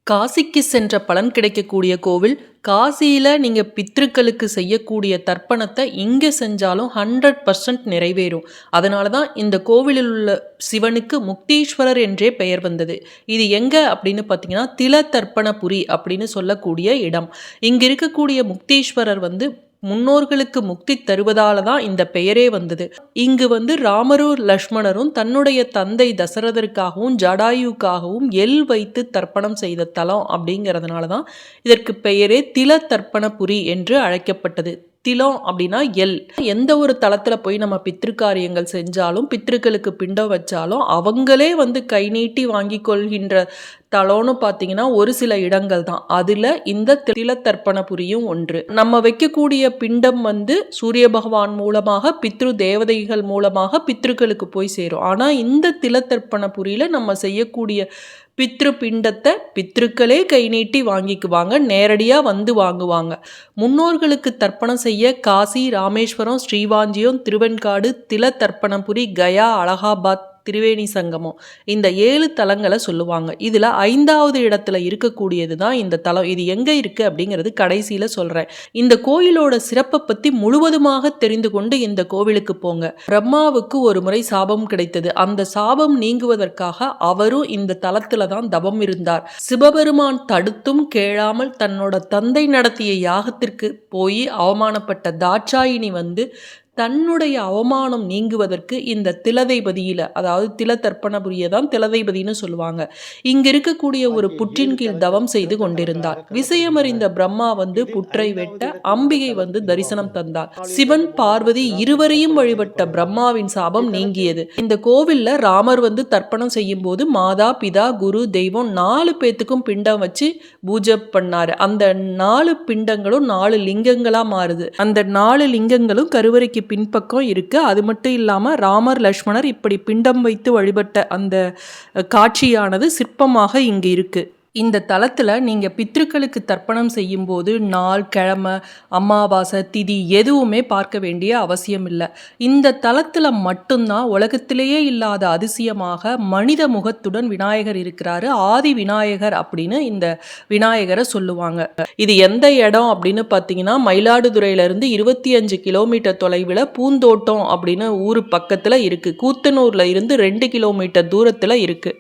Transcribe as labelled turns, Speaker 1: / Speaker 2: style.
Speaker 1: காசிக்கு சென்ற பலன் கிடைக்கக்கூடிய கோவில். காசியில் நீங்கள் பித்ருக்களுக்கு செய்யக்கூடிய தர்ப்பணத்தை இங்கே செஞ்சாலும் 100% நிறைவேறும். அதனால தான் இந்த கோவிலில் உள்ள சிவனுக்கு முக்தீஸ்வரர் என்றே பெயர் வந்தது. இது எங்கே அப்படின்னு பார்த்தீங்கன்னா தில தர்ப்பணபுரி அப்படின்னு சொல்லக்கூடிய இடம். இங்கே இருக்கக்கூடிய முக்தீஸ்வரர் முன்னோர்களுக்கு முக்தி தருவதால தான் இந்த பெயரே வந்தது. இங்கு ராமரும் லக்ஷ்மணரும் தன்னுடைய தந்தை தசரதருக்காகவும் ஜடாயுக்காகவும் எல் வைத்து தர்ப்பணம் செய்த தலம் அப்படிங்கிறதுனால தான் இதற்கு பெயரே தில தர்ப்பணபுரி என்று அழைக்கப்பட்டது. திலம் அப்படின்னா எல். எந்த ஒரு தளத்தில் போய் நம்ம பித்ருக்காரியங்கள் செஞ்சாலும் பித்ருக்களுக்கு பிண்டம் வச்சாலும் அவங்களே கை நீட்டி வாங்கி கொள்கின்ற தலம்னு பார்த்தீங்கன்னா ஒரு சில இடங்கள் தான். அதில் இந்த தில தர்ப்பணபுரியும் ஒன்று. நம்ம வைக்கக்கூடிய பிண்டம் சூரிய பகவான் மூலமாக பித்ரு தேவதைகள் மூலமாக பித்ருக்களுக்கு போய் சேரும். ஆனால் இந்த தில தர்ப்பணபுரியில் நம்ம செய்யக்கூடிய பித்ரு பிண்டத்தை பித்ருக்களே கை நீட்டி வாங்கிக்குவாங்க, நேரடியாக வாங்குவாங்க. முன்னோர்களுக்கு தர்ப்பணம் செய்ய காசி, ராமேஸ்வரம், ஸ்ரீவாஞ்சியம், திருவெண்காடு, தில தர்ப்பணபுரி, கயா, அலகாபாத், திரிவேணி சங்கமம் இந்த 7 தலங்களை சொல்லுவாங்க. இதில் 5வது இடத்துல இருக்கக்கூடியது தான் இந்த தலம். இது எங்கே இருக்குது அப்படிங்கிறது கடைசியில் சொல்கிறேன். இந்த கோயிலோட சிறப்பை பற்றி முழுவதுமாக தெரிந்து கொண்டு இந்த கோவிலுக்கு போங்க. பிரம்மாவுக்கு ஒரு முறை சாபம் கிடைத்தது. அந்த சாபம் நீங்குவதற்காக அவரும் இந்த தலத்தில் தான் தவம் இருந்தார். சிவபெருமான் தடுத்தும் கேளாமல் தன்னோட தந்தை நடத்திய யாகத்திற்கு போய் அவமானப்பட்ட தாட்சாயினி தன்னுடைய அவமானம் நீங்குவதற்கு இந்த திலதைபதியில், அதாவது தில தர்ப்பணபுரியை தான் திலதைபதினு சொல்லுவாங்க, இங்கு இருக்கக்கூடிய ஒரு புற்றின் கீழ் தவம் செய்து கொண்டிருந்தார். விஷயமறிந்த பிரம்மா புற்றை வெட்ட அம்பிகை தரிசனம் தந்தார். சிவன் பார்வதி இருவரையும் வழிபட்ட பிரம்மாவின் சாபம் நீங்கியது. இந்த கோவில்ல ராமர் தர்ப்பணம் செய்யும் போது மாதா, பிதா, குரு, தெய்வம் 4 பேத்துக்கும் பிண்டம் வச்சு பூஜை பண்ணாரு. அந்த 4 பிண்டங்களும் 4 லிங்கங்களா மாறுது. அந்த 4 லிங்கங்களும் கருவறைக்கு பின்பக்கம் இருக்கு. அது மட்டும் இல்லாம ராமர், லக்ஷ்மணர் இப்படி பிண்டம் வைத்து வழிபட்ட அந்த காட்சியானது சிற்பமாக இங்கு இருக்கு. இந்த தலத்தில் நீங்கள் பித்ருக்களுக்கு தர்ப்பணம் செய்யும்போது நாள், கிழமை, அமாவாசை, திதி எதுவுமே பார்க்க வேண்டிய அவசியம் இல்லை. இந்த தலத்தில் மட்டும்தான் உலகத்திலேயே இல்லாத அதிசயமாக மனித முகத்துடன் விநாயகர் இருக்கிறாரு. ஆதி விநாயகர் அப்படின்னு இந்த விநாயகரை சொல்லுவாங்க. இது எந்த இடம் அப்படின்னு பார்த்தீங்கன்னா மயிலாடுதுறையிலிருந்து 25 கிலோமீட்டர் தொலைவில் பூந்தோட்டம் அப்படின்னு ஊர் பக்கத்தில் இருக்குது. கூத்தனூரில் இருந்து 2 கிலோமீட்டர் தூரத்தில் இருக்குது.